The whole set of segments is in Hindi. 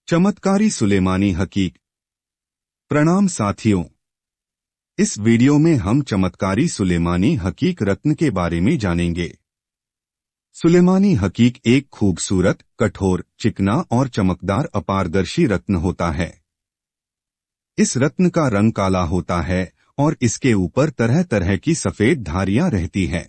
चमत्कारी सुलेमानी हकीक। प्रणाम साथियों, इस वीडियो में हम चमत्कारी सुलेमानी हकीक रत्न के बारे में जानेंगे। सुलेमानी हकीक एक खूबसूरत, कठोर, चिकना और चमकदार अपारदर्शी रत्न होता है। इस रत्न का रंग काला होता है और इसके ऊपर तरह तरह की सफेद धारियां रहती है।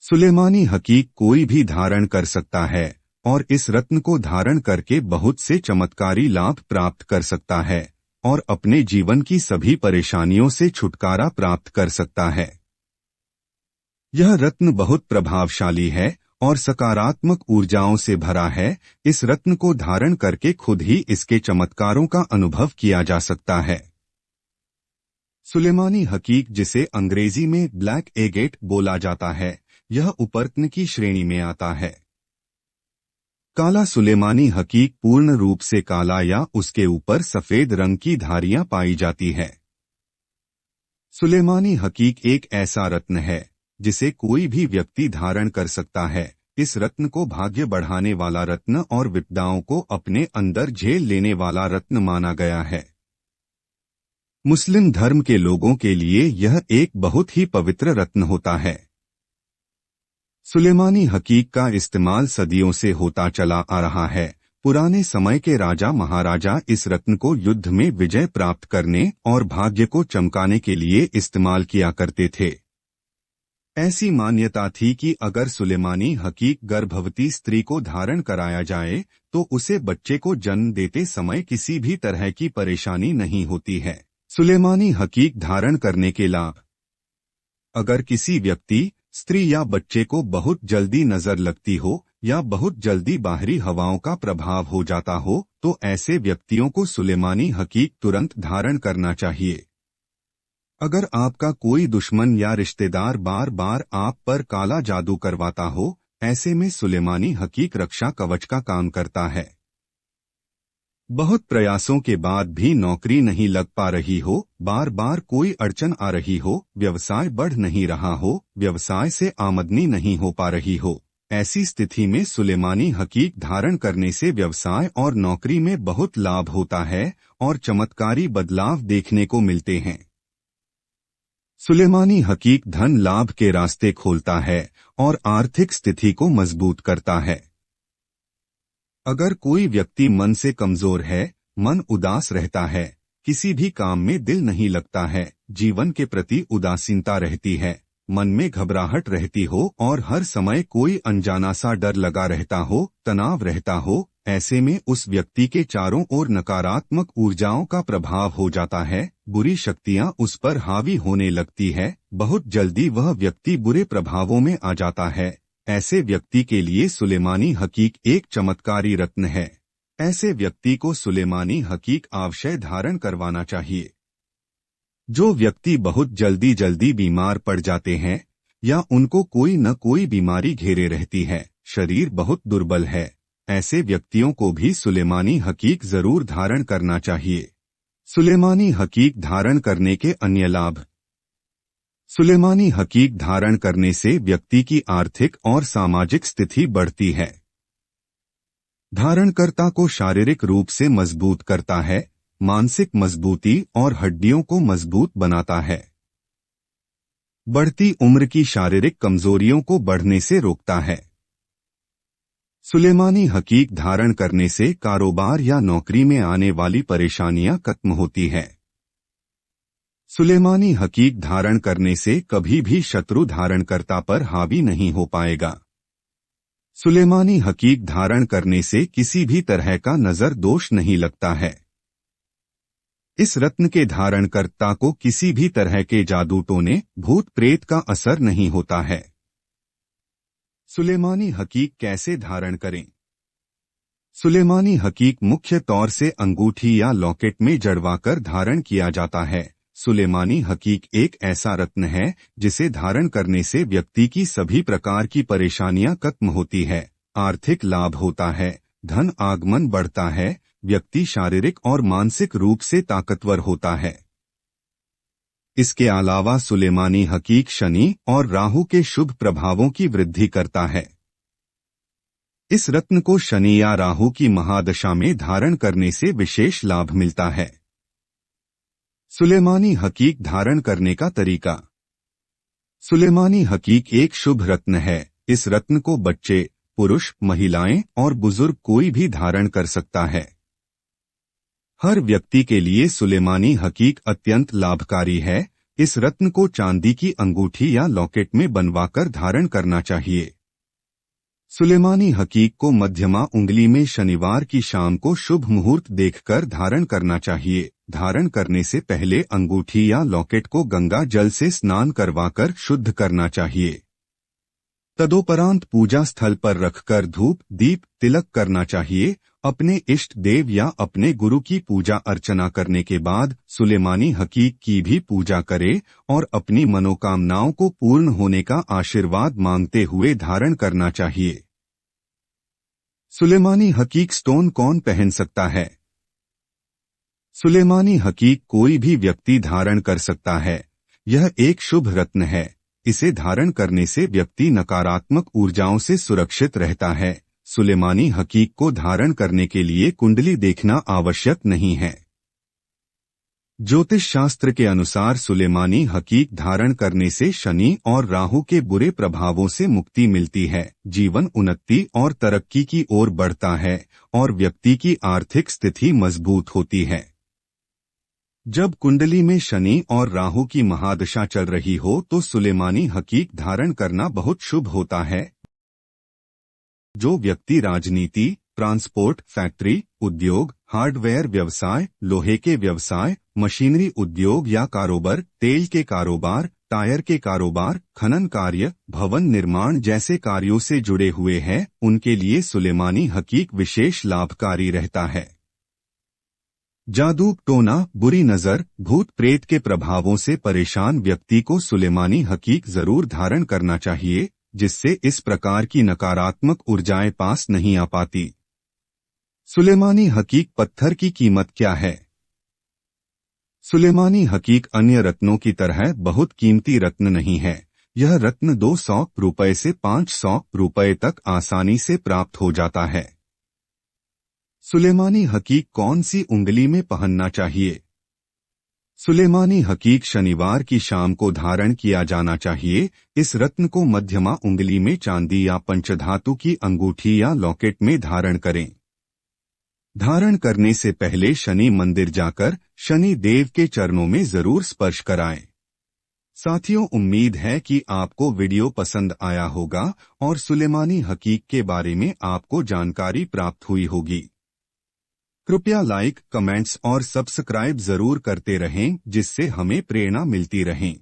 सुलेमानी हकीक कोई भी धारण कर सकता है और इस रत्न को धारण करके बहुत से चमत्कारी लाभ प्राप्त कर सकता है और अपने जीवन की सभी परेशानियों से छुटकारा प्राप्त कर सकता है। यह रत्न बहुत प्रभावशाली है और सकारात्मक ऊर्जाओं से भरा है। इस रत्न को धारण करके खुद ही इसके चमत्कारों का अनुभव किया जा सकता है। सुलेमानी हकीक, जिसे अंग्रेजी में ब्लैक एगेट बोला जाता है, यह उपरत्न की श्रेणी में आता है। काला सुलेमानी हकीक पूर्ण रूप से काला या उसके ऊपर सफेद रंग की धारियां पाई जाती है। सुलेमानी हकीक एक ऐसा रत्न है जिसे कोई भी व्यक्ति धारण कर सकता है। इस रत्न को भाग्य बढ़ाने वाला रत्न और विपदाओं को अपने अंदर झेल लेने वाला रत्न माना गया है। मुस्लिम धर्म के लोगों के लिए यह एक बहुत ही पवित्र रत्न होता है। सुलेमानी हकीक का इस्तेमाल सदियों से होता चला आ रहा है। पुराने समय के राजा महाराजा इस रत्न को युद्ध में विजय प्राप्त करने और भाग्य को चमकाने के लिए इस्तेमाल किया करते थे। ऐसी मान्यता थी कि अगर सुलेमानी हकीक गर्भवती स्त्री को धारण कराया जाए तो उसे बच्चे को जन्म देते समय किसी भी तरह की परेशानी नहीं होती है। सुलेमानी हकीक धारण करने के लाभ। अगर किसी व्यक्ति, स्त्री या बच्चे को बहुत जल्दी नजर लगती हो या बहुत जल्दी बाहरी हवाओं का प्रभाव हो जाता हो तो ऐसे व्यक्तियों को सुलेमानी हकीक तुरंत धारण करना चाहिए। अगर आपका कोई दुश्मन या रिश्तेदार बार बार आप पर काला जादू करवाता हो, ऐसे में सुलेमानी हकीक रक्षा कवच का काम करता है। बहुत प्रयासों के बाद भी नौकरी नहीं लग पा रही हो, बार बार कोई अड़चन आ रही हो, व्यवसाय बढ़ नहीं रहा हो, व्यवसाय से आमदनी नहीं हो पा रही हो, ऐसी स्थिति में सुलेमानी हकीक धारण करने से व्यवसाय और नौकरी में बहुत लाभ होता है और चमत्कारी बदलाव देखने को मिलते हैं। सुलेमानी हकीक धन लाभ के रास्ते खोलता है और आर्थिक स्थिति को मजबूत करता है। अगर कोई व्यक्ति मन से कमजोर है, मन उदास रहता है, किसी भी काम में दिल नहीं लगता है, जीवन के प्रति उदासीनता रहती है, मन में घबराहट रहती हो और हर समय कोई अनजाना सा डर लगा रहता हो, तनाव रहता हो, ऐसे में उस व्यक्ति के चारों ओर नकारात्मक ऊर्जाओं का प्रभाव हो जाता है, बुरी शक्तियां उस पर हावी होने लगती है, बहुत जल्दी वह व्यक्ति बुरे प्रभावों में आ जाता है। ऐसे व्यक्ति के लिए सुलेमानी हकीक एक चमत्कारी रत्न है। ऐसे व्यक्ति को सुलेमानी हकीक अवश्य धारण करवाना चाहिए। जो व्यक्ति बहुत जल्दी बीमार पड़ जाते हैं या उनको कोई न कोई बीमारी घेरे रहती है, शरीर बहुत दुर्बल है, ऐसे व्यक्तियों को भी सुलेमानी हकीक जरूर धारण करना चाहिए। सुलेमानी हकीक धारण करने के अन्य लाभ। सुलेमानी हकीक धारण करने से व्यक्ति की आर्थिक और सामाजिक स्थिति बढ़ती है। धारणकर्ता को शारीरिक रूप से मजबूत करता है, मानसिक मजबूती और हड्डियों को मजबूत बनाता है। बढ़ती उम्र की शारीरिक कमजोरियों को बढ़ने से रोकता है। सुलेमानी हकीक धारण करने से कारोबार या नौकरी में आने वाली परेशानियां खत्म होती है। सुलेमानी हकीक धारण करने से कभी भी शत्रु धारणकर्ता पर हावी नहीं हो पाएगा। सुलेमानी हकीक धारण करने से किसी भी तरह का नजर दोष नहीं लगता है। इस रत्न के धारणकर्ता को किसी भी तरह के जादू टोने, भूत प्रेत का असर नहीं होता है। सुलेमानी हकीक कैसे धारण करें? सुलेमानी हकीक मुख्य तौर से अंगूठी या लॉकेट में जड़वाकर धारण किया जाता है। सुलेमानी हकीक एक ऐसा रत्न है जिसे धारण करने से व्यक्ति की सभी प्रकार की परेशानियां खत्म होती है, आर्थिक लाभ होता है, धन आगमन बढ़ता है, व्यक्ति शारीरिक और मानसिक रूप से ताकतवर होता है। इसके अलावा सुलेमानी हकीक शनि और राहु के शुभ प्रभावों की वृद्धि करता है। इस रत्न को शनि या राहु की महादशा में धारण करने से विशेष लाभ मिलता है। सुलेमानी हकीक धारण करने का तरीका। सुलेमानी हकीक एक शुभ रत्न है। इस रत्न को बच्चे, पुरुष, महिलाएं और बुजुर्ग कोई भी धारण कर सकता है। हर व्यक्ति के लिए सुलेमानी हकीक अत्यंत लाभकारी है। इस रत्न को चांदी की अंगूठी या लॉकेट में बनवाकर धारण करना चाहिए। सुलेमानी हकीक को मध्यमा उंगली में शनिवार की शाम को शुभ मुहूर्त देखकर धारण करना चाहिए। धारण करने से पहले अंगूठी या लॉकेट को गंगा जल से स्नान करवाकर शुद्ध करना चाहिए। तदोपरांत पूजा स्थल पर रखकर धूप, दीप, तिलक करना चाहिए। अपने इष्ट देव या अपने गुरु की पूजा अर्चना करने के बाद सुलेमानी हकीक की भी पूजा करे और अपनी मनोकामनाओं को पूर्ण होने का आशीर्वाद मांगते हुए धारण करना चाहिए। सुलेमानी हकीक स्टोन कौन पहन सकता है? सुलेमानी हकीक कोई भी व्यक्ति धारण कर सकता है। यह एक शुभ रत्न है। इसे धारण करने से व्यक्ति नकारात्मक ऊर्जाओं से सुरक्षित रहता है। सुलेमानी हकीक को धारण करने के लिए कुंडली देखना आवश्यक नहीं है। ज्योतिष शास्त्र के अनुसार सुलेमानी हकीक धारण करने से शनि और राहु के बुरे प्रभावों से मुक्ति मिलती है। जीवन उन्नति और तरक्की की ओर बढ़ता है और व्यक्ति की आर्थिक स्थिति मजबूत होती है। जब कुंडली में शनि और राहु की महादशा चल रही हो तो सुलेमानी हकीक धारण करना बहुत शुभ होता है। जो व्यक्ति राजनीति, ट्रांसपोर्ट, फैक्ट्री, उद्योग, हार्डवेयर व्यवसाय, लोहे के व्यवसाय, मशीनरी उद्योग या कारोबार, तेल के कारोबार, टायर के कारोबार, खनन कार्य, भवन निर्माण जैसे कार्यों से जुड़े हुए हैं, उनके लिए सुलेमानी हकीक विशेष लाभकारी रहता है। जादू टोना, बुरी नजर, भूत प्रेत के प्रभावों से परेशान व्यक्ति को सुलेमानी हकीक जरूर धारण करना चाहिए, जिससे इस प्रकार की नकारात्मक ऊर्जाएं पास नहीं आ पाती। सुलेमानी हकीक पत्थर की कीमत क्या है? सुलेमानी हकीक अन्य रत्नों की तरह बहुत कीमती रत्न नहीं है। यह रत्न 200 रुपए से 500 रुपए तक आसानी से प्राप्त हो जाता है। सुलेमानी हकीक कौन सी उंगली में पहनना चाहिए? सुलेमानी हकीक शनिवार की शाम को धारण किया जाना चाहिए। इस रत्न को मध्यमा उंगली में चांदी या पंचधातु की अंगूठी या लॉकेट में धारण करें। धारण करने से पहले शनि मंदिर जाकर शनि देव के चरणों में जरूर स्पर्श कराएं। साथियों, उम्मीद है कि आपको वीडियो पसंद आया होगा और सुलेमानी हकीक के बारे में आपको जानकारी प्राप्त हुई होगी। कृपया लाइक, कमेंट्स और सब्सक्राइब जरूर करते रहें, जिससे हमें प्रेरणा मिलती रहे।